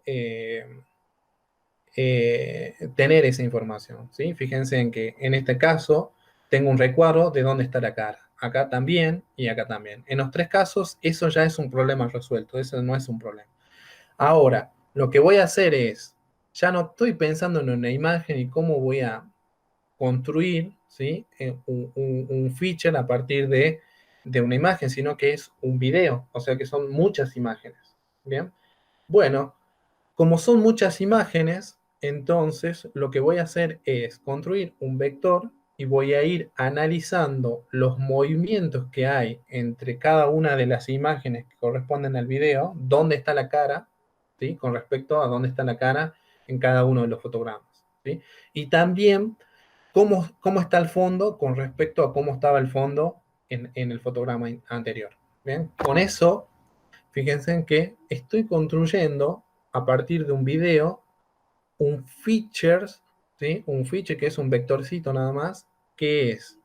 S2: tener esa información, ¿sí? Fíjense en que en este caso tengo un recuadro de dónde está la cara. Acá también y acá también. En los tres casos, eso ya es un problema resuelto. Eso no es un problema. Ahora, lo que voy a hacer es, ya no estoy pensando en una imagen y cómo voy a construir, ¿sí? Un feature a partir de una imagen, sino que es un video. O sea que son muchas imágenes. ¿Bien? Bueno, como son muchas imágenes, entonces lo que voy a hacer es construir un vector y voy a ir analizando los movimientos que hay entre cada una de las imágenes que corresponden al video, dónde está la cara, ¿sí? Con respecto a dónde está la cara en cada uno de los fotogramas, ¿sí? Y también cómo está el fondo con respecto a cómo estaba el fondo en el fotograma anterior. ¿Bien? Con eso fíjense en que estoy construyendo a partir de un video un features, ¿sí? Un feature que es un vectorcito nada más, que es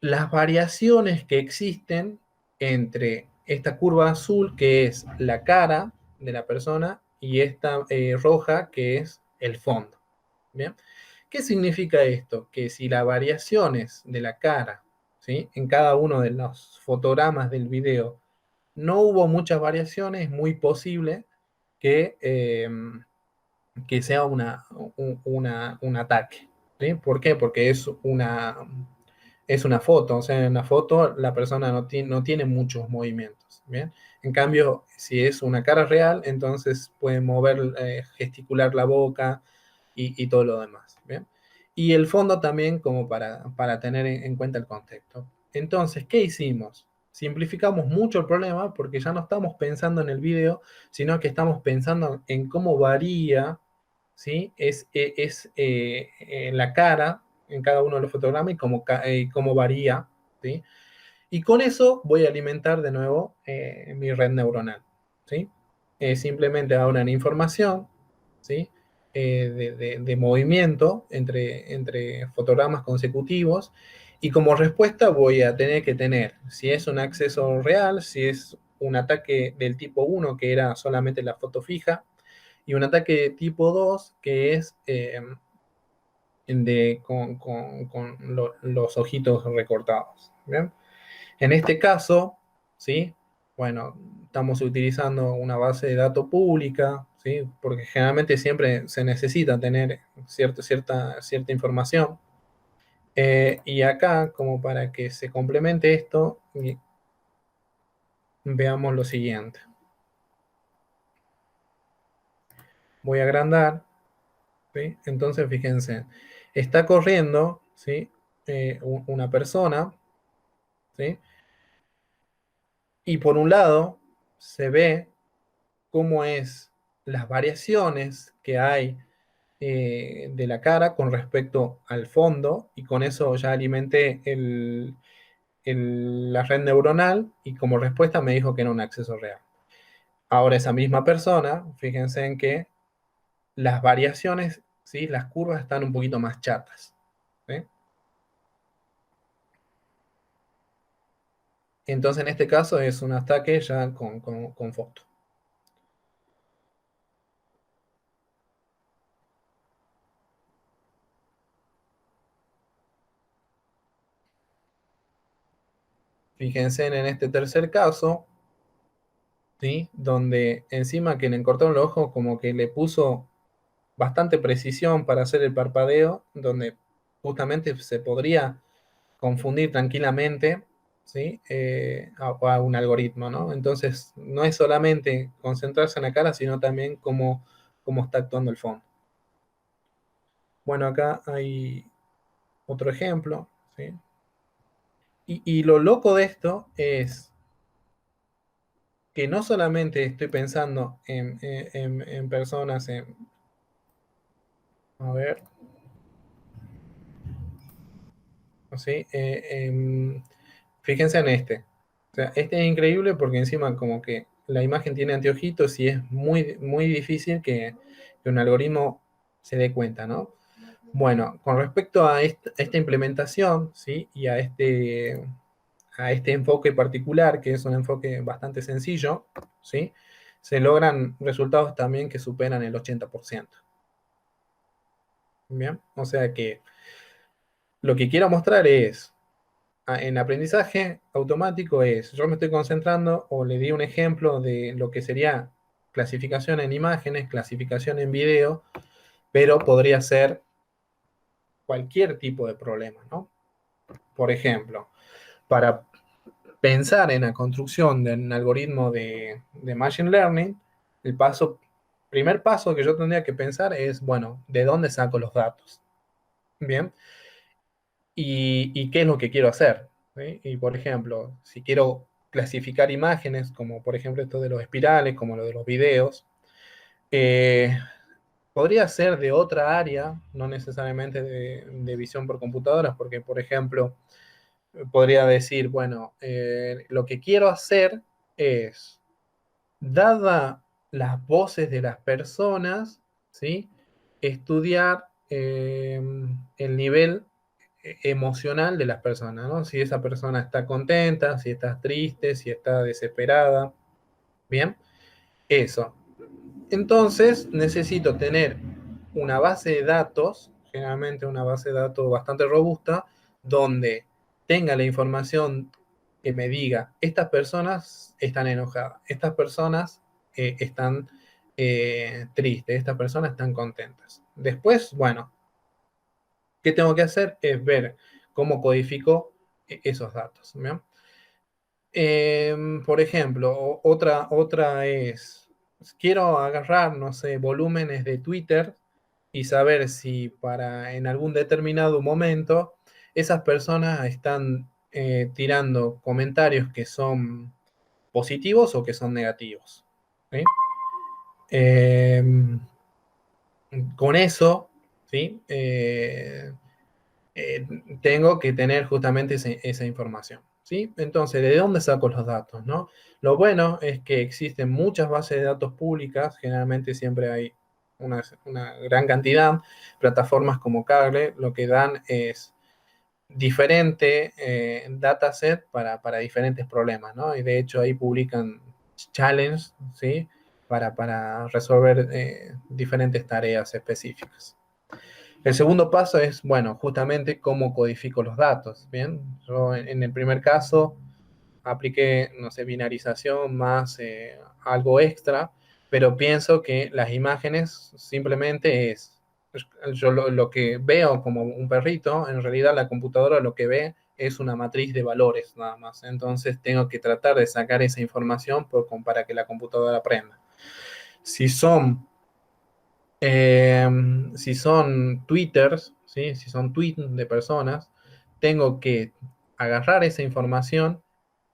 S2: las variaciones que existen entre esta curva azul, que es la cara de la persona, y esta roja, que es el fondo. ¿Bien? ¿Qué significa esto? Que si las variaciones de la cara, ¿sí? En cada uno de los fotogramas del video no hubo muchas variaciones, es muy posible que sea un ataque. ¿Sí? ¿Por qué? Porque es una foto, o sea, en una foto la persona no tiene muchos movimientos. ¿Bien? En cambio, si es una cara real, entonces puede mover, gesticular la boca y todo lo demás. ¿Bien? Y el fondo también como para tener en cuenta el contexto. Entonces, ¿qué hicimos? Simplificamos mucho el problema porque ya no estamos pensando en el video, sino que estamos pensando en cómo varía, ¿sí? La cara en cada uno de los fotogramas y cómo varía, ¿sí? Y con eso voy a alimentar de nuevo mi red neuronal, ¿sí? Simplemente ahora en información, ¿sí? De movimiento entre fotogramas consecutivos y como respuesta voy a tener que tener si es un acceso real, si es un ataque del tipo 1, que era solamente la foto fija, y un ataque de tipo 2, que es con los ojitos recortados. ¿Bien? En este caso, ¿sí? Bueno, estamos utilizando una base de datos pública, ¿sí? Porque generalmente siempre se necesita tener cierta información. Y acá, como para que se complemente esto, veamos lo siguiente. Voy a agrandar, ¿sí? Entonces, fíjense, está corriendo, ¿sí? Una persona, ¿sí? Y por un lado, se ve cómo es las variaciones que hay de la cara con respecto al fondo, y con eso ya alimenté la red neuronal y como respuesta me dijo que era un acceso real. Ahora esa misma persona, fíjense en que las variaciones, ¿sí? Las curvas están un poquito más chatas, ¿sí? Entonces en este caso es un ataque ya con foto. Fíjense en este tercer caso, ¿sí? Donde encima que le cortaron el ojo como que le puso bastante precisión para hacer el parpadeo, donde justamente se podría confundir tranquilamente, ¿sí? A un algoritmo, ¿no? Entonces, no es solamente concentrarse en la cara, sino también cómo está actuando el fondo. Bueno, acá hay otro ejemplo, ¿sí? Y lo loco de esto es que no solamente estoy pensando en personas, a ver, ¿sí? Fíjense en este. O sea, este es increíble porque encima como que la imagen tiene anteojitos y es muy, muy difícil que un algoritmo se dé cuenta, ¿no? Bueno, con respecto a esta implementación, ¿sí? Y a este enfoque particular, que es un enfoque bastante sencillo, ¿sí? Se logran resultados también que superan el 80%. Bien, o sea que lo que quiero mostrar es en aprendizaje automático es, yo me estoy concentrando o le di un ejemplo de lo que sería clasificación en imágenes, clasificación en video, pero podría ser cualquier tipo de problema, ¿no? Por ejemplo, para pensar en la construcción de un algoritmo de Machine Learning, el primer paso que yo tendría que pensar es, bueno, ¿de dónde saco los datos? Bien, y qué es lo que quiero hacer. ¿Sí? Y por ejemplo, si quiero clasificar imágenes, como por ejemplo esto de los espirales, como lo de los videos, eh, podría ser de otra área, no necesariamente de visión por computadoras, porque por ejemplo, podría decir, bueno, lo que quiero hacer es, dada las voces de las personas, ¿sí? Estudiar el nivel emocional de las personas, ¿no? Si esa persona está contenta, si está triste, si está desesperada. Bien, eso. Entonces necesito tener una base de datos, generalmente una base de datos bastante robusta, donde tenga la información que me diga, estas personas están enojadas, estas personas están tristes, estas personas están contentas. Después, bueno, ¿qué tengo que hacer? Es ver cómo codifico esos datos. ¿Bien? Por ejemplo, otra es, quiero agarrar, no sé, volúmenes de Twitter y saber si en algún determinado momento esas personas están tirando comentarios que son positivos o que son negativos. ¿Sí? Em, con eso, ¿sí? Eh, tengo que tener justamente esa información. ¿Sí? Entonces, ¿de dónde saco los datos? ¿No? Lo bueno es que existen muchas bases de datos públicas, generalmente siempre hay una gran cantidad, plataformas como Kaggle, lo que dan es diferente dataset para diferentes problemas, ¿no? Y de hecho ahí publican challenge, ¿sí? Para resolver diferentes tareas específicas. El segundo paso es, bueno, justamente cómo codifico los datos, ¿bien? Yo en el primer caso apliqué, no sé, binarización más algo extra, pero pienso que las imágenes simplemente yo lo que veo como un perrito, en realidad la computadora lo que ve es una matriz de valores nada más. Entonces tengo que tratar de sacar esa información para que la computadora aprenda. Si son, eh, si son twitters, ¿sí? Si son tweets de personas, tengo que agarrar esa información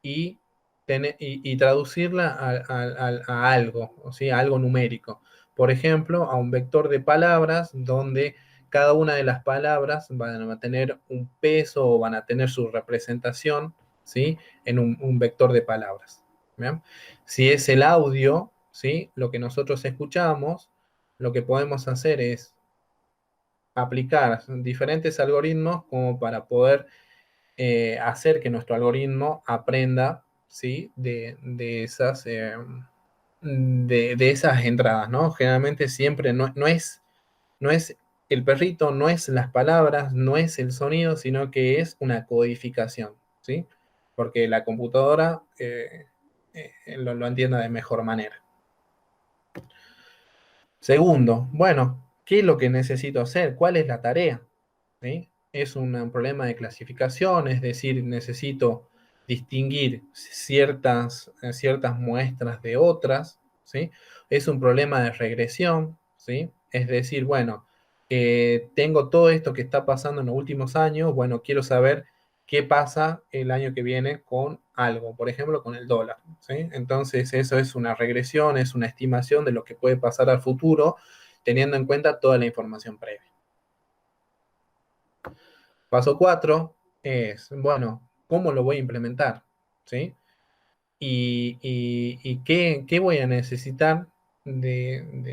S2: y, y traducirla a algo, o sea, a algo numérico. Por ejemplo, a un vector de palabras donde cada una de las palabras van a tener un peso o van a tener su representación, ¿sí? En un vector de palabras. ¿Bien? Si es el audio, ¿sí? Lo que nosotros escuchamos, lo que podemos hacer es aplicar diferentes algoritmos como para poder hacer que nuestro algoritmo aprenda, ¿sí? De esas entradas, ¿no? Generalmente siempre no es el perrito, no es las palabras, no es el sonido, sino que es una codificación, ¿sí? Porque la computadora lo entienda de mejor manera. Segundo, bueno, ¿qué es lo que necesito hacer? ¿Cuál es la tarea? ¿Sí? Es un problema de clasificación, es decir, necesito distinguir ciertas muestras de otras, ¿sí? Es un problema de regresión, ¿sí? Es decir, bueno, tengo todo esto que está pasando en los últimos años, bueno, quiero saber qué pasa el año que viene con algo, por ejemplo, con el dólar, ¿sí? Entonces, eso es una regresión, es una estimación de lo que puede pasar al futuro, teniendo en cuenta toda la información previa. Paso 4 es, bueno, ¿cómo lo voy a implementar? ¿Sí? Y qué voy a necesitar de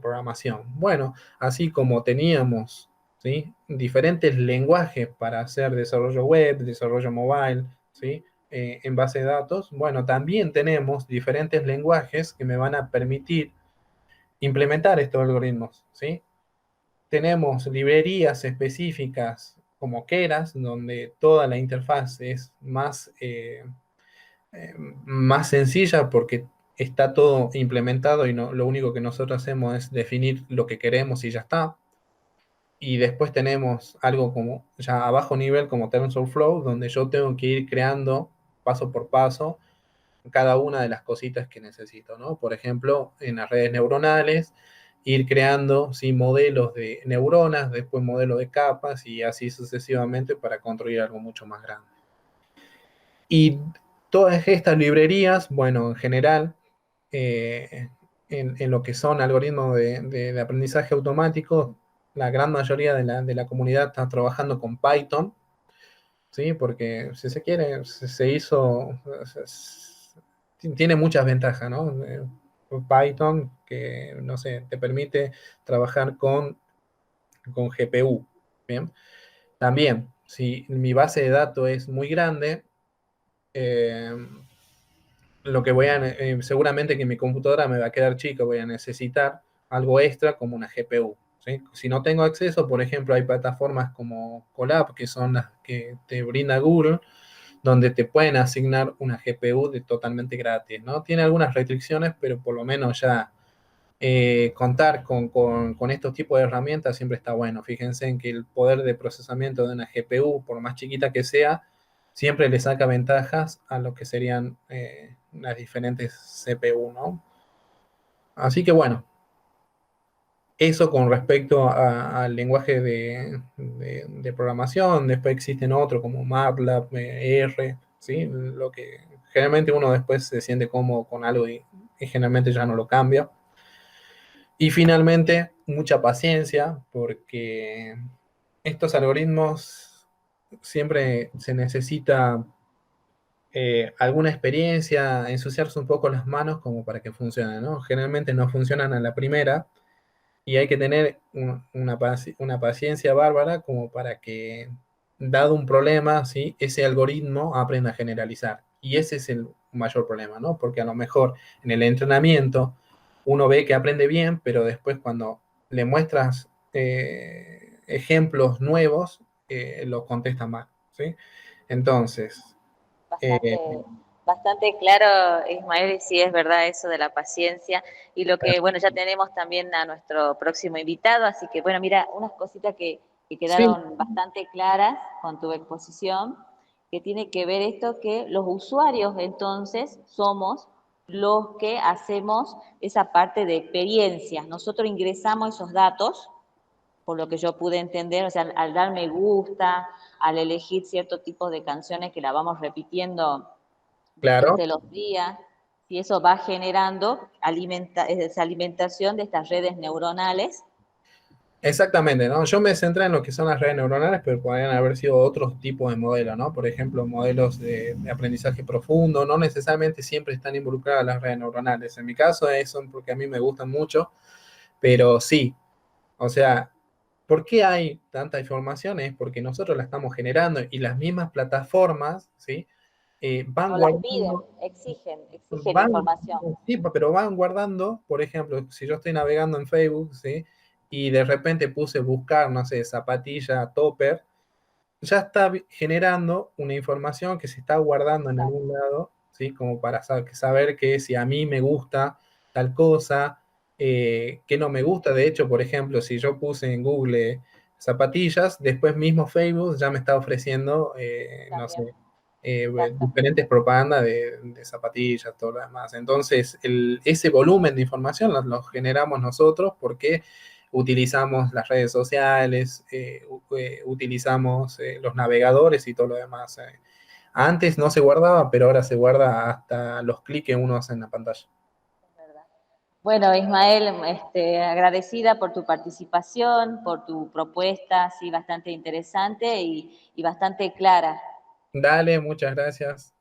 S2: programación. Bueno, así como teníamos, ¿sí? Diferentes lenguajes para hacer desarrollo web, desarrollo mobile, ¿sí? En base de datos, bueno, también tenemos diferentes lenguajes que me van a permitir implementar estos algoritmos, ¿sí? Tenemos librerías específicas como Keras, donde toda la interfaz es más sencilla porque está todo implementado y lo único que nosotros hacemos es definir lo que queremos y ya está. Y después tenemos algo como ya a bajo nivel como TensorFlow, donde yo tengo que ir creando paso por paso cada una de las cositas que necesito, ¿no? Por ejemplo, en las redes neuronales, ir creando, ¿sí? Modelos de neuronas, después modelos de capas y así sucesivamente para construir algo mucho más grande. Y todas estas librerías, bueno, en general, en lo que son algoritmos de aprendizaje automático, la gran mayoría de la comunidad está trabajando con Python, ¿sí? Porque si se quiere, se hizo, tiene muchas ventajas, ¿no? Python, que, no sé, te permite trabajar con GPU, ¿bien? También, si mi base de datos es muy grande, eh, lo que seguramente que mi computadora me va a quedar chica, voy a necesitar algo extra como una GPU. ¿Sí? Si no tengo acceso, por ejemplo, hay plataformas como Colab, que son las que te brinda Google, donde te pueden asignar una GPU totalmente gratis, ¿no? Tiene algunas restricciones, pero por lo menos ya contar con estos tipos de herramientas siempre está bueno. Fíjense en que el poder de procesamiento de una GPU, por más chiquita que sea, siempre le saca ventajas a lo que serían las diferentes CPU, ¿no? Así que bueno, eso con respecto al lenguaje de programación. Después existen otros como MATLAB, R, ¿sí? Lo que generalmente uno después se siente cómodo con algo y generalmente ya no lo cambia. Y finalmente, mucha paciencia, porque estos algoritmos siempre se necesita alguna experiencia, ensuciarse un poco las manos como para que funcionen, ¿no? Generalmente no funcionan a la primera y hay que tener una paciencia bárbara como para que, dado un problema, ¿sí? Ese algoritmo aprenda a generalizar. Y ese es el mayor problema, ¿no? Porque a lo mejor en el entrenamiento uno ve que aprende bien, pero después cuando le muestras ejemplos nuevos, los contesta mal, ¿sí? Entonces,
S1: Bastante,
S2: eh,
S1: bastante claro, Ismael, y sí es verdad eso de la paciencia. Y lo que, bueno, ya tenemos también a nuestro próximo invitado, así que, bueno, mira, unas cositas que
S2: sí,
S1: quedaron bastante claras con tu exposición, que tiene que ver esto que los usuarios entonces somos los que hacemos esa parte de experiencias. Nosotros ingresamos esos datos por lo que yo pude entender, o sea, al dar me gusta, al elegir cierto tipo de canciones que la vamos repitiendo después
S2: claro.
S1: de los días, y eso va generando esa alimentación de estas redes neuronales.
S2: Exactamente, ¿no? Yo me centré en lo que son las redes neuronales, pero podrían haber sido otros tipos de modelos, ¿no? Por ejemplo, modelos de aprendizaje profundo, no necesariamente siempre están involucradas las redes neuronales. En mi caso, son porque a mí me gustan mucho, pero sí, o sea, ¿por qué hay tanta información? Es porque nosotros la estamos generando y las mismas plataformas, ¿sí? Van
S1: Nos las piden,
S2: guardando,
S1: exigen
S2: van,
S1: información.
S2: sí, pero van guardando, por ejemplo, si yo estoy navegando en Facebook, ¿sí? Y de repente puse buscar, no sé, zapatilla, topper, ya está generando una información que se está guardando en algún
S1: Exacto,
S2: lado, ¿sí? Como para saber que si a mí me gusta tal cosa, que no me gusta. De hecho, por ejemplo, si yo puse en Google zapatillas, después mismo Facebook ya me está ofreciendo, no
S1: también,
S2: sé,
S1: exacto.
S2: diferentes propagandas de zapatillas, todo lo demás. Entonces, ese volumen de información lo generamos nosotros porque utilizamos las redes sociales, utilizamos los navegadores y todo lo demás. Antes no se guardaba, pero ahora se guarda hasta los clics que uno hace en la pantalla.
S1: Es verdad. Bueno, Ismael, agradecida por tu participación, por tu propuesta, así bastante interesante y bastante clara.
S2: Dale, muchas gracias.